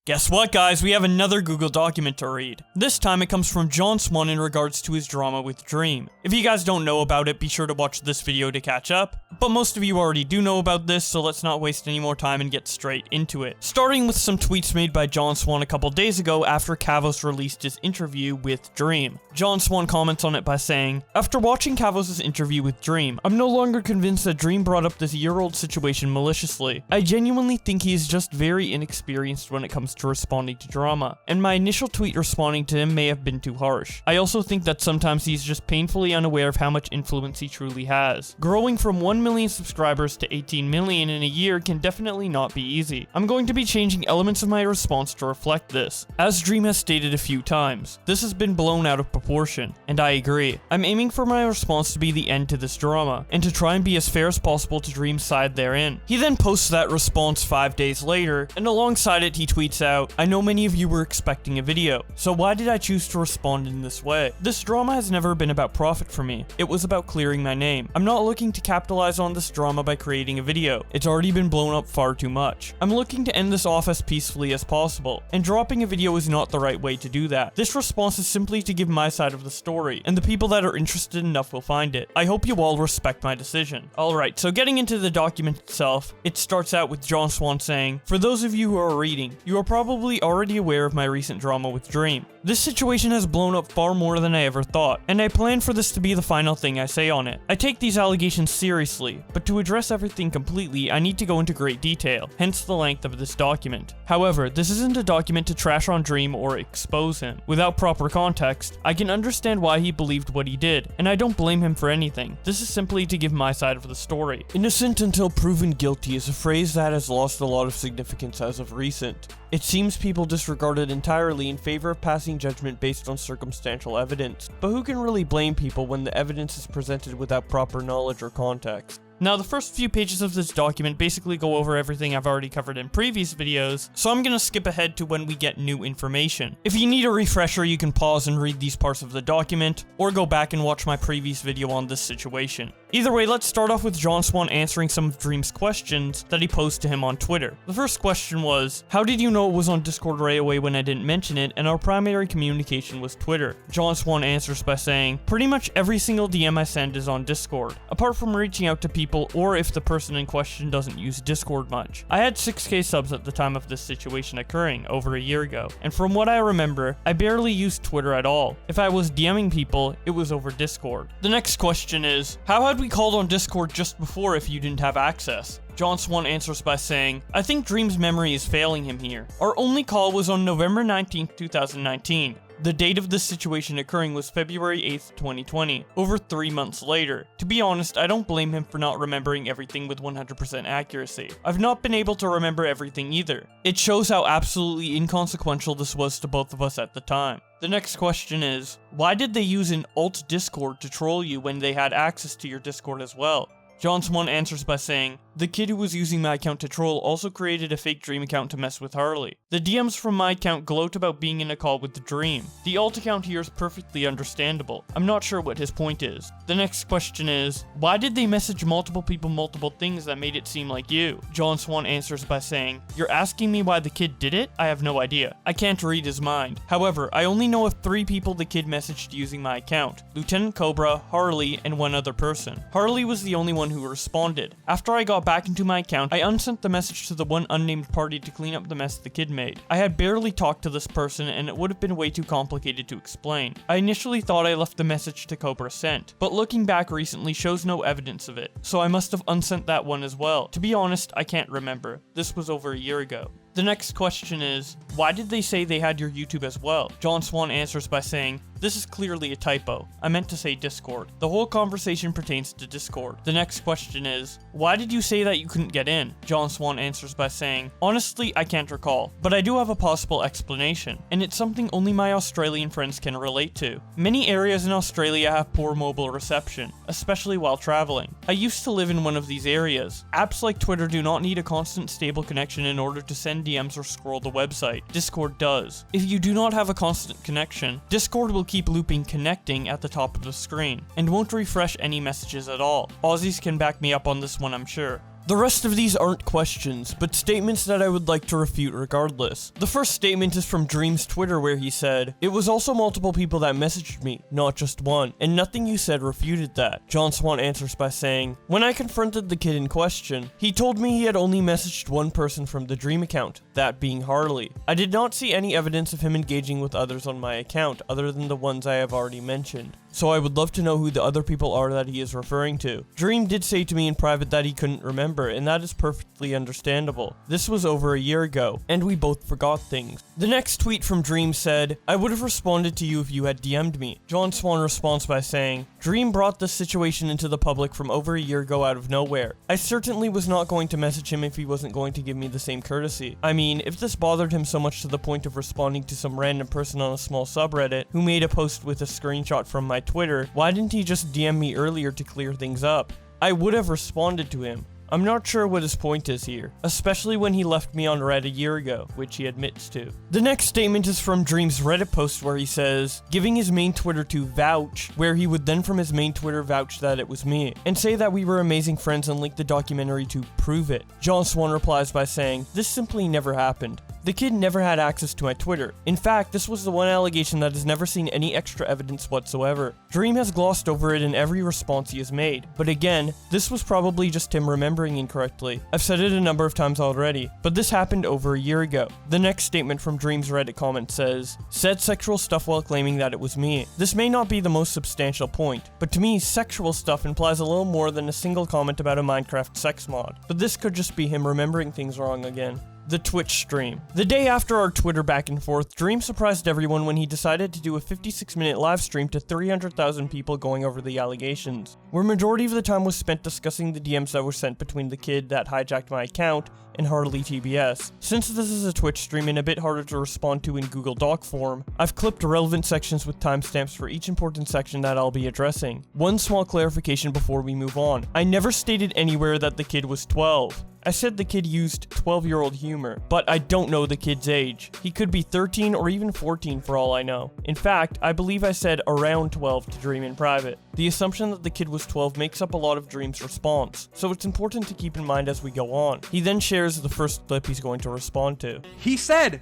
Guess what, guys? We have another Google document to read. This time it comes from Swan in regards to his drama with Dream. If you guys don't know about it, be sure to watch this video to catch up. But most of you already do know about this, so let's not waste any more time and get straight into it. Starting with some tweets made by Swan a couple days ago after Kavos released his interview with Dream. Swan comments on it by saying, "After watching Kavos' interview with Dream, I'm no longer convinced that Dream brought up this year-old situation maliciously. I genuinely think he is just very inexperienced when it comes to responding to drama, and my initial tweet responding to him may have been too harsh. I also think that sometimes he's just painfully unaware of how much influence he truly has. Growing from 1 million subscribers to 18 million in a year can definitely not be easy. I'm going to be changing elements of my response to reflect this. As Dream has stated a few times, this has been blown out of proportion, and I agree. I'm aiming for my response to be the end to this drama, and to try and be as fair as possible to Dream's side therein." He then posts that response 5 days later, and alongside it he tweets out, "I know many of you were expecting a video, so why did I choose to respond in this way? This drama has never been about profit for me. It was about clearing my name. I'm not looking to capitalize on this drama by creating a video. It's already been blown up far too much. I'm looking to end this off as peacefully as possible, and dropping a video is not the right way to do that. This response is simply to give my side of the story, and the people that are interested enough will find it. I hope you all respect my decision." Alright, so getting into the document itself, it starts out with Swan saying, "For those of you who are reading, you are probably already aware of my recent drama with Dream. This situation has blown up far more than I ever thought, and I plan for this to be the final thing I say on it. I take these allegations seriously, but to address everything completely, I need to go into great detail, hence the length of this document. However, this isn't a document to trash on Dream or expose him. Without proper context, I can understand why he believed what he did, and I don't blame him for anything. This is simply to give my side of the story. Innocent until proven guilty is a phrase that has lost a lot of significance as of recent. It seems people disregard it entirely in favor of passing judgment based on circumstantial evidence, but who can really blame people when the evidence is presented without proper knowledge or context?" Now, the first few pages of this document basically go over everything I've already covered in previous videos, so I'm gonna skip ahead to when we get new information. If you need a refresher, you can pause and read these parts of the document, or go back and watch my previous video on this situation. Either way, let's start off with Swan answering some of Dream's questions that he posed to him on Twitter. The first question was, "How did you know it was on Discord right away when I didn't mention it, and our primary communication was Twitter?" Swan answers by saying, "Pretty much every single DM I send is on Discord, apart from reaching out to people or if the person in question doesn't use Discord much. I had 6k subs at the time of this situation occurring, over a year ago, and from what I remember, I barely used Twitter at all. If I was DMing people, it was over Discord." The next question is, "How had we called on Discord just before if you didn't have access?" Swan answers by saying, "I think Dream's memory is failing him here. Our only call was on November 19th, 2019. The date of this situation occurring was February 8th, 2020, over 3 months later. To be honest, I don't blame him for not remembering everything with 100% accuracy. I've not been able to remember everything either. It shows how absolutely inconsequential this was to both of us at the time." The next question is, "Why did they use an alt Discord to troll you when they had access to your Discord as well?" Swan answers by saying, "The kid who was using my account to troll also created a fake Dream account to mess with Harely. The DMs from my account gloat about being in a call with the Dream. The alt account here is perfectly understandable. I'm not sure what his point is." The next question is, "Why did they message multiple people multiple things that made it seem like you?" Swan answers by saying, "You're asking me why the kid did it? I have no idea. I can't read his mind. However, I only know of 3 people the kid messaged using my account: LtCobra, Harely, and one other person. Harely was the only one who responded. After I got back into my account, I unsent the message to the one unnamed party to clean up the mess the kid made. I had barely talked to this person and it would have been way too complicated to explain. I initially thought I left the message to Cobra sent, but looking back recently shows no evidence of it, so I must have unsent that one as well. To be honest, I can't remember. This was over a year ago." The next question is, "Why did they say they had your YouTube as well?" Swan answers by saying, "This is clearly a typo. I meant to say Discord. The whole conversation pertains to Discord." The next question is, "Why did you say that you couldn't get in?" Swan answers by saying, "Honestly, I can't recall, but I do have a possible explanation, and it's something only my Australian friends can relate to. Many areas in Australia have poor mobile reception, especially while traveling. I used to live in one of these areas. Apps like Twitter do not need a constant stable connection in order to send DMs or scroll the website. Discord does. If you do not have a constant connection, Discord will keep looping connecting at the top of the screen, and won't refresh any messages at all. Aussies can back me up on this one, I'm sure. The rest of these aren't questions, but statements that I would like to refute regardless. The first statement is from Dream's Twitter where he said, "It was also multiple people that messaged me, not just one, and nothing you said refuted that." John Swan answers by saying, "When I confronted the kid in question, he told me he had only messaged one person from the Dream account, that being Harely. I did not see any evidence of him engaging with others on my account other than the ones I have already mentioned. So I would love to know who the other people are that he is referring to. Dream did say to me in private that he couldn't remember, and that is perfectly understandable. This was over a year ago, and we both forgot things." The next tweet from Dream said, "I would have responded to you if you had DM'd me." John Swan responds by saying, "Dream brought this situation into the public from over a year ago out of nowhere. I certainly was not going to message him if he wasn't going to give me the same courtesy. I mean, if this bothered him so much to the point of responding to some random person on a small subreddit who made a post with a screenshot from my Twitter, why didn't he just DM me earlier to clear things up? I would have responded to him. I'm not sure what his point is here, especially when he left me on Reddit a year ago, which he admits to." The next statement is from Dream's Reddit post where he says, giving his main Twitter to vouch, where he would then from his main Twitter vouch that it was me, and say that we were amazing friends and link the documentary to prove it. John Swan replies by saying, "This simply never happened. The kid never had access to my Twitter. In fact, this was the one allegation that has never seen any extra evidence whatsoever. Dream has glossed over it in every response he has made. But again, this was probably just him remembering incorrectly. I've said it a number of times already, but this happened over a year ago." The next statement from Dream's Reddit comment says, "Said sexual stuff while claiming that it was me. This may not be the most substantial point, but to me, sexual stuff implies a little more than a single comment about a Minecraft sex mod. But this could just be him remembering things wrong again." The Twitch stream. The day after our Twitter back and forth, Dream surprised everyone when he decided to do a 56-minute live stream to 300,000 people going over the allegations, where majority of the time was spent discussing the DMs that were sent between the kid that hijacked my account and Harely TBS. Since this is a Twitch stream and a bit harder to respond to in Google Doc form, I've clipped relevant sections with timestamps for each important section that I'll be addressing. One small clarification before we move on. I never stated anywhere that the kid was 12. I said the kid used 12-year-old humor, but I don't know the kid's age. He could be 13 or even 14 for all I know. In fact, I believe I said around 12 to Dream in private. The assumption that the kid was 12 makes up a lot of Dream's response, so it's important to keep in mind as we go on. He then shares the first clip he's going to respond to. He said,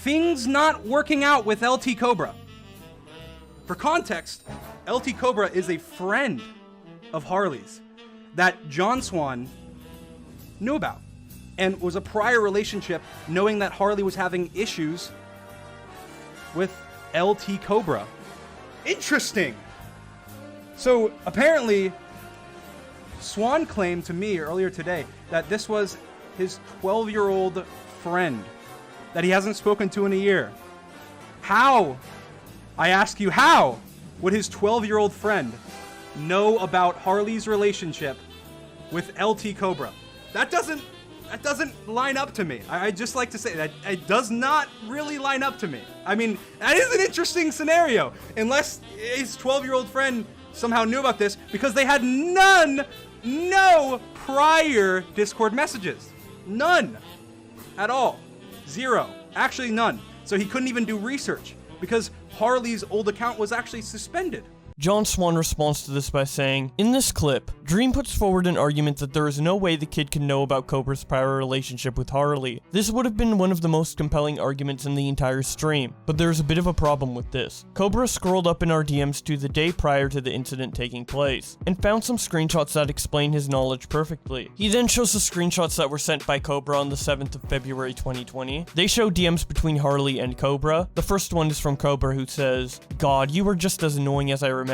"Things not working out with LtCobra." For context, LtCobra is a friend of Harely's that John Swan knew about, and was a prior relationship knowing that Harely was having issues with LtCobra. Interesting. So apparently, Swan claimed to me earlier today that this was his 12-year-old friend that he hasn't spoken to in a year. How, I ask you, how would his 12-year-old friend know about Harely's relationship with LtCobra? That doesn't line up to me. I just like to say that it does not really line up to me. I mean, that is an interesting scenario, unless his 12-year-old friend somehow knew about this because they had no prior Discord messages. None at all. Zero. Actually, none. So he couldn't even do research because Harely's old account was actually suspended. John Swan responds to this by saying, "In this clip, Dream puts forward an argument that there is no way the kid can know about Cobra's prior relationship with Harely. This would have been one of the most compelling arguments in the entire stream, but there's a bit of a problem with this. Cobra scrolled up in our DMs to the day prior to the incident taking place, and found some screenshots that explain his knowledge perfectly. He then shows the screenshots that were sent by Cobra on the 7th of February 2020. They show DMs between Harely and Cobra. The first one is from Cobra who says, 'God, you were just as annoying as I remembered.'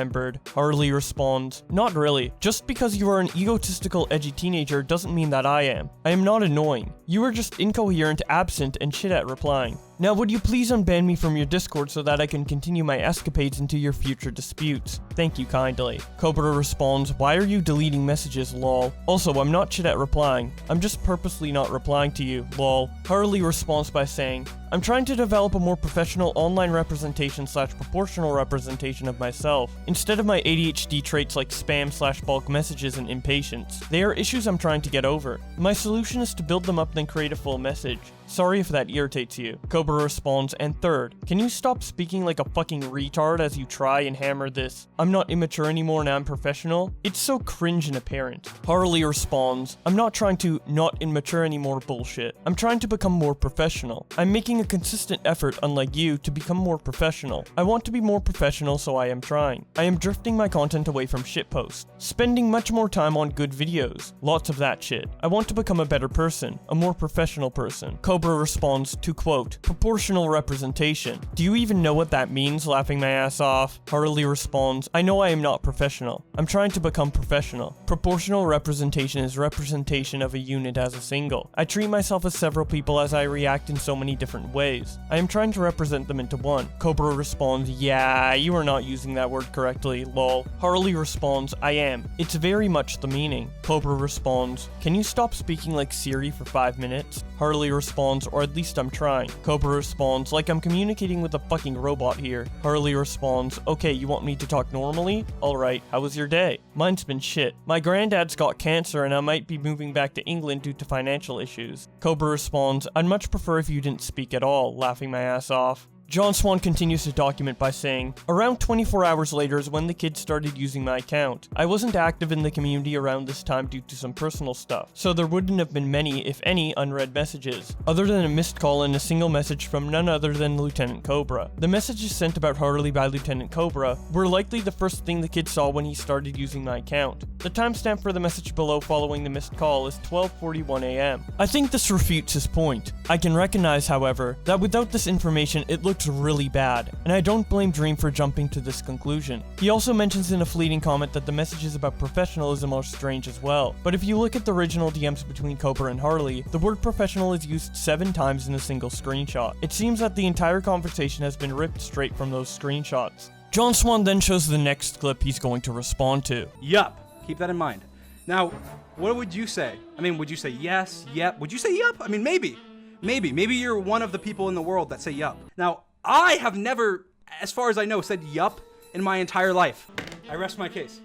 Harely responds, 'Not really. Just because you are an egotistical, edgy teenager doesn't mean that I am. I am not annoying. You are just incoherent, absent, and shit at replying. Now would you please unban me from your Discord so that I can continue my escapades into your future disputes? Thank you kindly.' Cobra responds, 'Why are you deleting messages, lol? Also, I'm not shit at replying. I'm just purposely not replying to you, lol.' Harely responds by saying, 'I'm trying to develop a more professional online representation / proportional representation of myself, instead of my ADHD traits like spam / bulk messages and impatience. They are issues I'm trying to get over. My solution is to build them up then create a full message. Sorry if that irritates you.' Cobra Cobra responds, and third, can you stop speaking like a fucking retard as you try and hammer this "I'm not immature anymore, now I'm professional"? It's so cringe and apparent. Harely responds, I'm not trying to not immature anymore bullshit. I'm trying to become more professional. I'm making a consistent effort, unlike you, to become more professional. I want to be more professional, so I am trying. I am drifting my content away from shitposts, spending much more time on good videos. Lots of that shit. I want to become a better person, a more professional person. Cobra responds to quote, proportional representation. Do you even know what that means? Laughing my ass off. Harely responds, I know I am not professional. I'm trying to become professional. Proportional representation is representation of a unit as a single. I treat myself as several people as I react in so many different ways. I am trying to represent them into one. Cobra responds, yeah, you are not using that word correctly, lol. Harely responds, I am. It's very much the meaning. Cobra responds, can you stop speaking like Siri for 5 minutes? Harely responds, or at least I'm trying. Cobra responds, like I'm communicating with a fucking robot here. Harely responds, okay, you want me to talk normally? Alright, how was your day? Mine's been shit. My granddad's got cancer and I might be moving back to England due to financial issues. Cobra responds, I'd much prefer if you didn't speak at all, laughing my ass off. John Swan continues to document by saying, around 24 hours later is when the kids started using my account. I wasn't active in the community around this time due to some personal stuff, so there wouldn't have been many, if any, unread messages, other than a missed call and a single message from none other than Lieutenant Cobra. The messages sent about Harely by Lieutenant Cobra were likely the first thing the kids saw when he started using my account. The timestamp for the message below following the missed call is 12:41 AM. I think this refutes his point. I can recognize, however, that without this information it looks really bad, and I don't blame Dream for jumping to this conclusion. He also mentions in a fleeting comment that the messages about professionalism are strange as well, but if you look at the original DMs between Cobra and Harely, the word professional is used 7 times in a single screenshot. It seems that the entire conversation has been ripped straight from those screenshots. John Swan then shows the next clip he's going to respond to. Yup. Keep that in mind. Now, what would you say? I mean, would you say yes, yep? Would you say yup? I mean, maybe. Maybe you're one of the people in the world that say yup. Now, I have never, as far as I know, said yup in my entire life. I rest my case.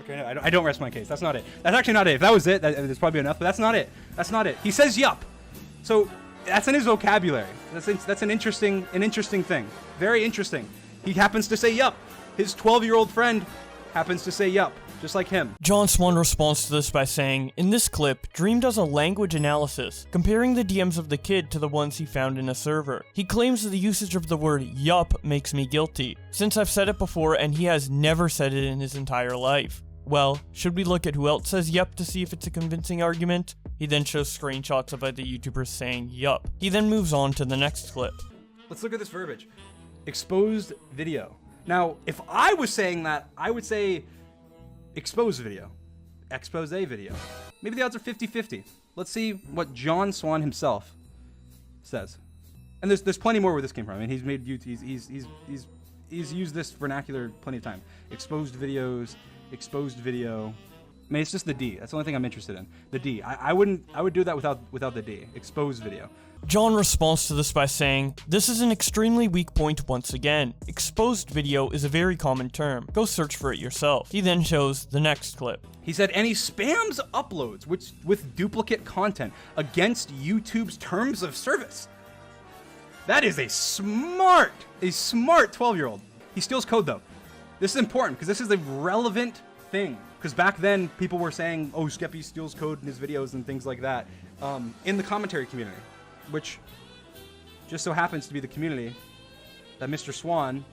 Okay, no, I don't rest my case. That's not it. That's actually not it. If that was it, that's probably enough, but that's not it. That's not it. He says yup. So that's in his vocabulary. That's an interesting thing. Very interesting. He happens to say yup. His 12-year-old friend happens to say yup, just like him. John Swan responds to this by saying, in this clip, Dream does a language analysis, comparing the DMs of the kid to the ones he found in a server. He claims that the usage of the word yup makes me guilty, since I've said it before and he has never said it in his entire life. Well, should we look at who else says yup to see if it's a convincing argument? He then shows screenshots of other YouTubers saying yup. He then moves on to the next clip. Let's look at this verbiage. Exposed video. Now, if I was saying that, I would say exposed video. Expose video. Maybe the odds are 50-50. Let's see what John Swan himself says. And there's plenty more where this came from. I mean, he's made YouTube, he's used this vernacular plenty of time. Exposed videos, exposed video. I mean, it's just the D. That's the only thing I'm interested in. The D. I would do that without the D. Exposed video. John responds to this by saying, this is an extremely weak point once again. Exposed video is a very common term. Go search for it yourself. He then shows the next clip. He said, and he spams uploads with duplicate content against YouTube's terms of service. That is a smart 12-year-old. He steals code though. This is important because this is a relevant thing. Because back then people were saying, oh, Skeppy steals code in his videos and things like that in the commentary community, which just so happens to be the community that Mr. Swan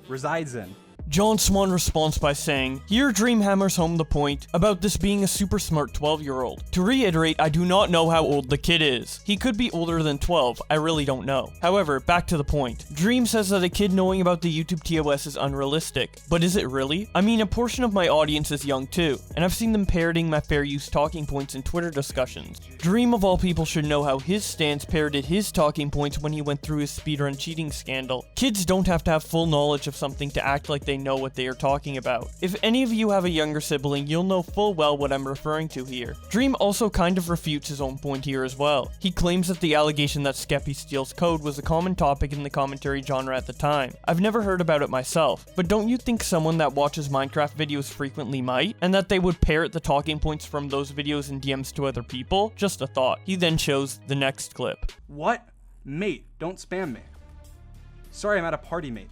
resides in. John Swan responds by saying, here Dream hammers home the point about this being a super smart 12-year-old. To reiterate, I do not know how old the kid is. He could be older than 12, I really don't know. However, back to the point. Dream says that a kid knowing about the YouTube TOS is unrealistic. But is it really? I mean, a portion of my audience is young too, and I've seen them parroting my fair use talking points in Twitter discussions. Dream of all people should know how his stance parroted his talking points when he went through his speedrun cheating scandal. Kids don't have to have full knowledge of something to act like they know what they are talking about. If any of you have a younger sibling, you'll know full well what I'm referring to here. Dream also kind of refutes his own point here as well. He claims that the allegation that Skeppy steals code was a common topic in the commentary genre at the time. I've never heard about it myself, but don't you think someone that watches Minecraft videos frequently might? And that they would parrot the talking points from those videos in DMs to other people? Just a thought. He then shows the next clip. What Mate, don't spam me. Sorry, I'm at a party, mate.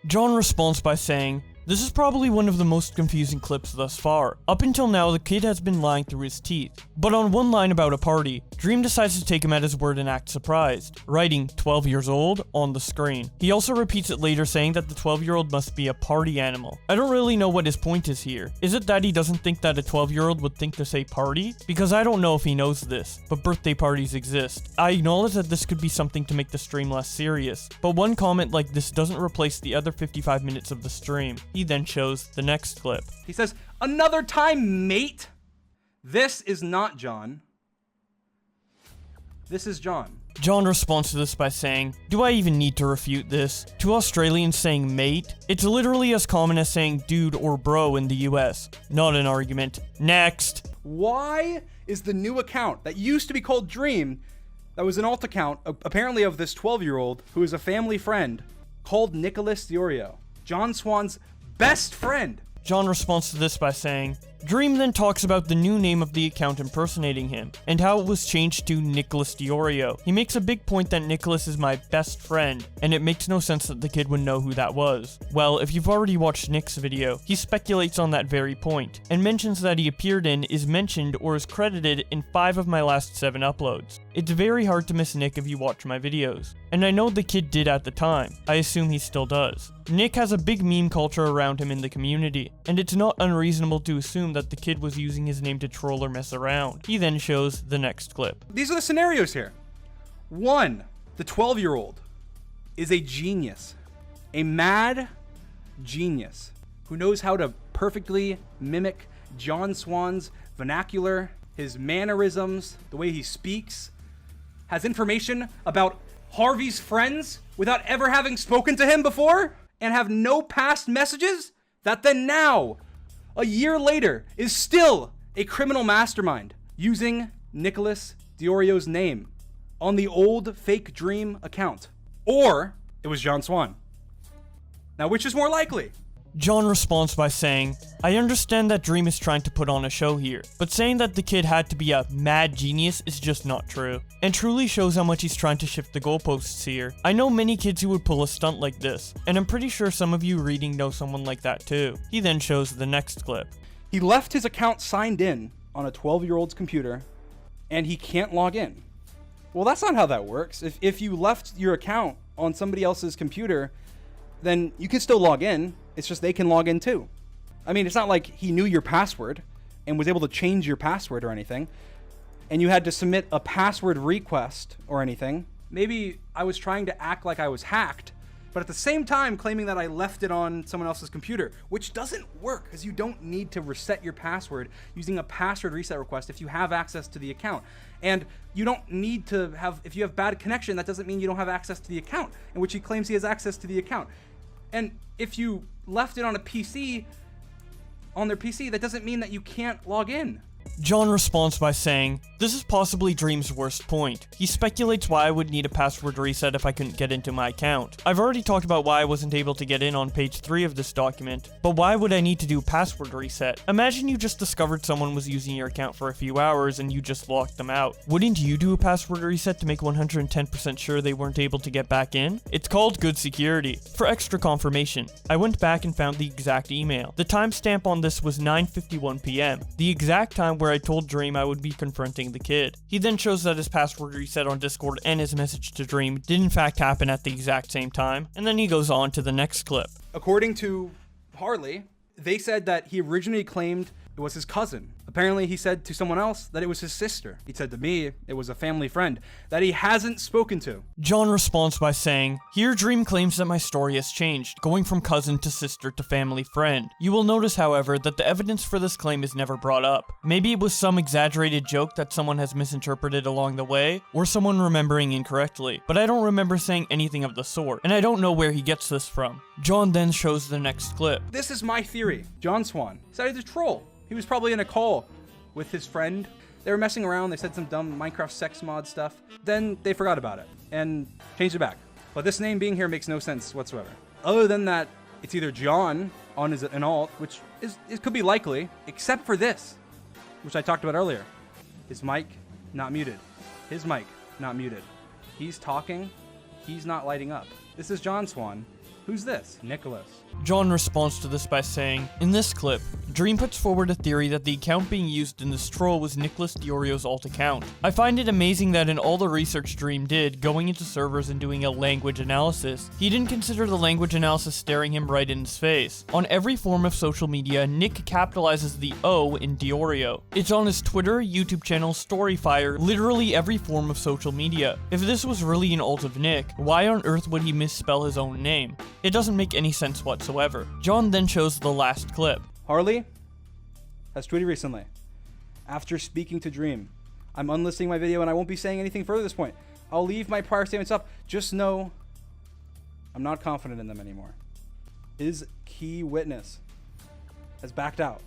John responds by saying, "This is probably one of the most confusing clips thus far. Up until now, the kid has been lying through his teeth. But on one line about a party, Dream decides to take him at his word and act surprised, writing 12 years old on the screen. He also repeats it later, saying that the 12-year-old must be a party animal. I don't really know what his point is here. Is it that he doesn't think that a 12-year-old would think to say party? Because I don't know if he knows this, but birthday parties exist. I acknowledge that this could be something to make the stream less serious, but one comment like this doesn't replace the other 55 minutes of the stream." He then shows the next clip. He says, "Another time, mate." This is not John. This is John. John responds to this by saying, "Do I even need to refute this? To Australians, saying mate, it's literally as common as saying dude or bro in the US. Not an argument. Next." Why is the new account that used to be called Dream, that was an alt account, apparently of this 12-year-old who is a family friend, called Nicholas DeOrio, John Swan's best friend? John responds to this by saying, Dream then talks about the new name of the account impersonating him, and how it was changed to Nicholas DeOrio. He makes a big point that Nicholas is my best friend, and it makes no sense that the kid would know who that was. Well, if you've already watched Nick's video, he speculates on that very point, and mentions that he appeared in, is mentioned, or is credited in 5 of my last 7 uploads. It's very hard to miss Nick if you watch my videos, and I know the kid did at the time. I assume he still does. Nick has a big meme culture around him in the community, and it's not unreasonable to assume that the kid was using his name to troll or mess around. He then shows the next clip. These are the scenarios here. 1, the 12-year-old is a genius, a mad genius, who knows how to perfectly mimic John Swan's vernacular, his mannerisms, the way he speaks, has information about Harvey's friends without ever having spoken to him before, and have no past messages, that then now, a year later, is still a criminal mastermind using Nicholas DeOrio's name on the old fake Dream account. Or it was John Swan. Now, which is more likely? John responds by saying, I understand that Dream is trying to put on a show here, but saying that the kid had to be a mad genius is just not true, and truly shows how much he's trying to shift the goalposts here. I know many kids who would pull a stunt like this, and I'm pretty sure some of you reading know someone like that too. He then shows the next clip. He left his account signed in on a 12-year-old's computer, and he can't log in. Well, that's not how that works. If you left your account on somebody else's computer, then you can still log in. It's just they can log in too. I mean, it's not like he knew your password and was able to change your password or anything, and you had to submit a password request or anything. Maybe I was trying to act like I was hacked, but at the same time claiming that I left it on someone else's computer, which doesn't work because you don't need to reset your password using a password reset request if you have access to the account. And you don't need to have, if you have bad connection, that doesn't mean you don't have access to the account, in which he claims he has access to the account. And if you left it on a PC, on their PC, that doesn't mean that you can't log in. John responds by saying, this is possibly Dream's worst point. He speculates why I would need a password reset if I couldn't get into my account. I've already talked about why I wasn't able to get in on page 3 of this document, but why would I need to do a password reset? Imagine you just discovered someone was using your account for a few hours and you just locked them out. Wouldn't you do a password reset to make 110% sure they weren't able to get back in? It's called good security. For extra confirmation, I went back and found the exact email. The timestamp on this was 9:51 p.m., the exact time where I told Dream I would be confronting the kid. He then shows that his password reset on Discord and his message to Dream did in fact happen at the exact same time, and then he goes on to the next clip. According to Harely, they said that he originally claimed it was his cousin. Apparently he said to someone else that it was his sister. He said to me it was a family friend that he hasn't spoken to. John responds by saying, here Dream claims that my story has changed, going from cousin to sister to family friend. You will notice, however, that the evidence for this claim is never brought up. Maybe it was some exaggerated joke that someone has misinterpreted along the way, or someone remembering incorrectly, but I don't remember saying anything of the sort, and I don't know where he gets this from. John then shows the next clip. This is my theory. John Swan decided to troll. He was probably in a call with his friend. They were messing around. They said some dumb Minecraft sex mod stuff. Then they forgot about it and changed it back. But this name being here makes no sense whatsoever. Other than that, it's either John on an alt, which it could be likely, except for this, which I talked about earlier. His mic not muted. His mic, not muted. He's talking, he's not lighting up. This is John Swan. Who's this? Nicholas. John responds to this by saying, in this clip, Dream puts forward a theory that the account being used in this troll was Nicholas DeOrio's alt account. I find it amazing that in all the research Dream did, going into servers and doing a language analysis, he didn't consider the language analysis staring him right in his face. On every form of social media, Nick capitalizes the O in DeOrio. It's on his Twitter, YouTube channel, Storyfire, literally every form of social media. If this was really an alt of Nick, why on earth would he misspell his own name? It doesn't make any sense whatsoever. John then shows the last clip. Harely has tweeted recently, after speaking to Dream, I'm unlisting my video and I won't be saying anything further at this point. I'll leave my prior statements up. Just know I'm not confident in them anymore. His key witness has backed out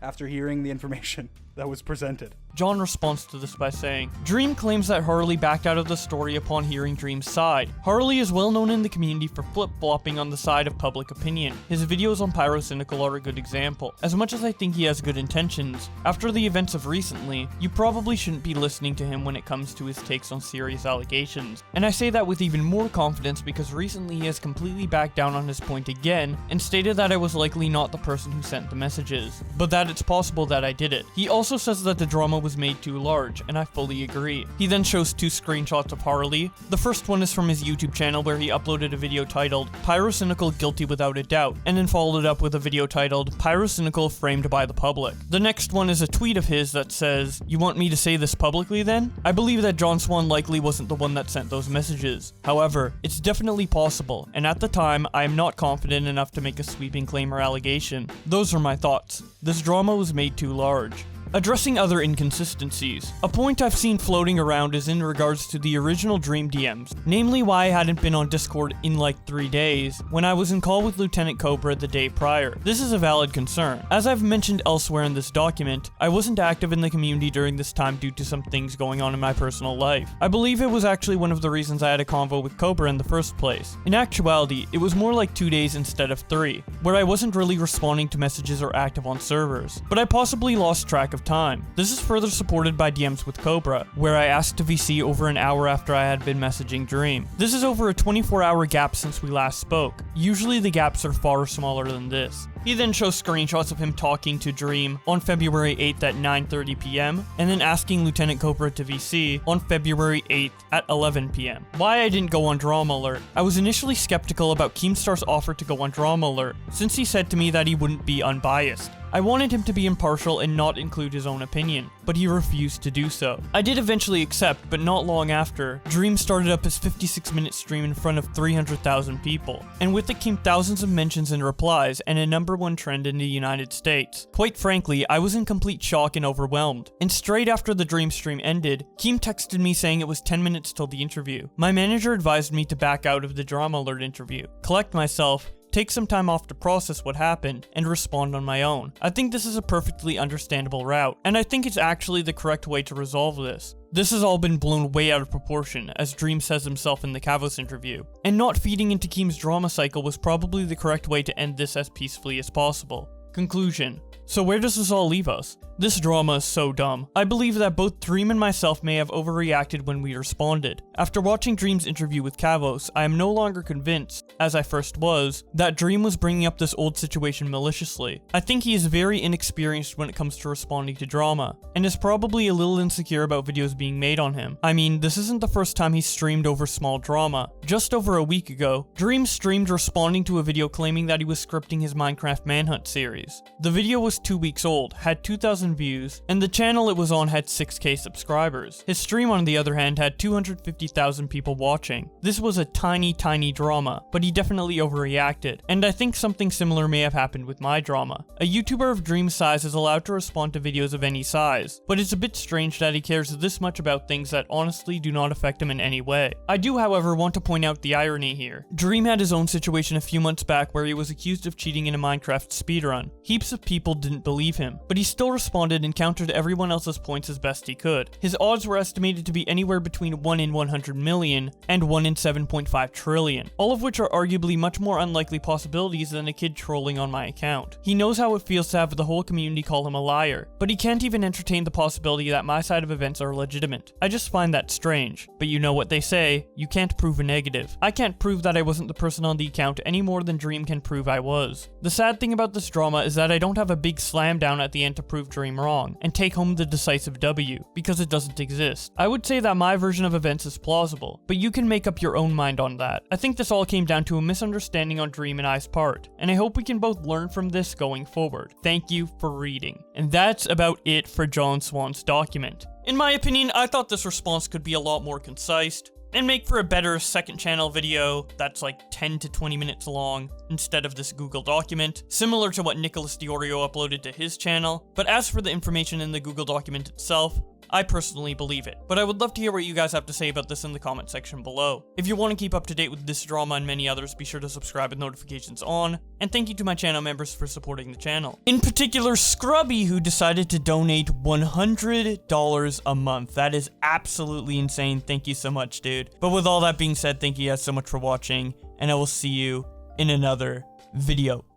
after hearing the information that was presented. John responds to this by saying, Dream claims that Harely backed out of the story upon hearing Dream's side. Harely is well known in the community for flip-flopping on the side of public opinion. His videos on Pyrocynical are a good example. As much as I think he has good intentions, after the events of recently, you probably shouldn't be listening to him when it comes to his takes on serious allegations. And I say that with even more confidence because recently he has completely backed down on his point again and stated that I was likely not the person who sent the messages, but that it's possible that I did it. He also says that the drama was made too large, and I fully agree. He then shows two screenshots of Harely. The first one is from his YouTube channel where he uploaded a video titled Pyrocynical Guilty Without a Doubt, and then followed up with a video titled Pyrocynical Framed by the Public. The next one is a tweet of his that says, you want me to say this publicly then? I believe that John Swan likely wasn't the one that sent those messages. However, it's definitely possible, and at the time, I am not confident enough to make a sweeping claim or allegation. Those are my thoughts. This drama was made too large. Addressing other inconsistencies. A point I've seen floating around is in regards to the original Dream DMs, namely why I hadn't been on Discord in like 3 days, when I was in call with LtCobra the day prior. This is a valid concern. As I've mentioned elsewhere in this document, I wasn't active in the community during this time due to some things going on in my personal life. I believe it was actually one of the reasons I had a convo with Cobra in the first place. In actuality, it was more like 2 days instead of 3, where I wasn't really responding to messages or active on servers, but I possibly lost track of time. This is further supported by DMs with Cobra, where I asked to VC over an hour after I had been messaging Dream. This is over a 24-hour gap since we last spoke. Usually the gaps are far smaller than this. He then shows screenshots of him talking to Dream on February 8th at 9:30 p.m. and then asking LtCobra to VC on February 8th at 11 p.m. Why I didn't go on DramaAlert. I was initially skeptical about Keemstar's offer to go on DramaAlert, since he said to me that he wouldn't be unbiased. I wanted him to be impartial and not include his own opinion, but he refused to do so. I did eventually accept, but not long after, Dream started up his 56-minute stream in front of 300,000 people, and with it came thousands of mentions and replies and a #1 trend in the United States. Quite frankly, I was in complete shock and overwhelmed. And straight after the Dream stream ended, Keem texted me saying it was 10 minutes till the interview. My manager advised me to back out of the DramaAlert interview, collect myself, take some time off to process what happened, and respond on my own. I think this is a perfectly understandable route, and I think it's actually the correct way to resolve this. This has all been blown way out of proportion, as Dream says himself in the Kavos interview, and not feeding into Keem's drama cycle was probably the correct way to end this as peacefully as possible. Conclusion. So where does this all leave us? This drama is so dumb. I believe that both Dream and myself may have overreacted when we responded. After watching Dream's interview with Kavos, I am no longer convinced, as I first was, that Dream was bringing up this old situation maliciously. I think he is very inexperienced when it comes to responding to drama, and is probably a little insecure about videos being made on him. I mean, this isn't the first time he's streamed over small drama. Just over a week ago, Dream streamed responding to a video claiming that he was scripting his Minecraft Manhunt series. The video was 2 weeks old, had 2,000 views, and the channel it was on had 6k subscribers. His stream, on the other hand, had 250,000 people watching. This was a tiny drama, but he definitely overreacted, and I think something similar may have happened with my drama. A YouTuber of Dream's size is allowed to respond to videos of any size, but it's a bit strange that he cares this much about things that honestly do not affect him in any way. I do, however, want to point out the irony here. Dream had his own situation a few months back where he was accused of cheating in a Minecraft speedrun. Heaps of people didn't believe him, but he still responded responded and countered everyone else's points as best he could. His odds were estimated to be anywhere between 1 in 100 million and 1 in 7.5 trillion, all of which are arguably much more unlikely possibilities than a kid trolling on my account. He knows how it feels to have the whole community call him a liar, but he can't even entertain the possibility that my side of events are legitimate. I just find that strange, but you know what they say, you can't prove a negative. I can't prove that I wasn't the person on the account any more than Dream can prove I was. The sad thing about this drama is that I don't have a big slam down at the end to prove Dream wrong, and take home the decisive W, because it doesn't exist. I would say that my version of events is plausible, but you can make up your own mind on that. I think this all came down to a misunderstanding on Dream and I's part, and I hope we can both learn from this going forward. Thank you for reading. And that's about it for John Swan's document. In my opinion, I thought this response could be a lot more concise, and make for a better second channel video that's like 10 to 20 minutes long instead of this Google document, similar to what Nicholas DeOrio uploaded to his channel. But as for the information in the Google document itself, I personally believe it. But I would love to hear what you guys have to say about this in the comment section below. If you want to keep up to date with this drama and many others, be sure to subscribe with notifications on, and thank you to my channel members for supporting the channel. In particular, Scrubby, who decided to donate $100 a month. That is absolutely insane. Thank you so much, dude. But with all that being said, thank you guys so much for watching, and I will see you in another video.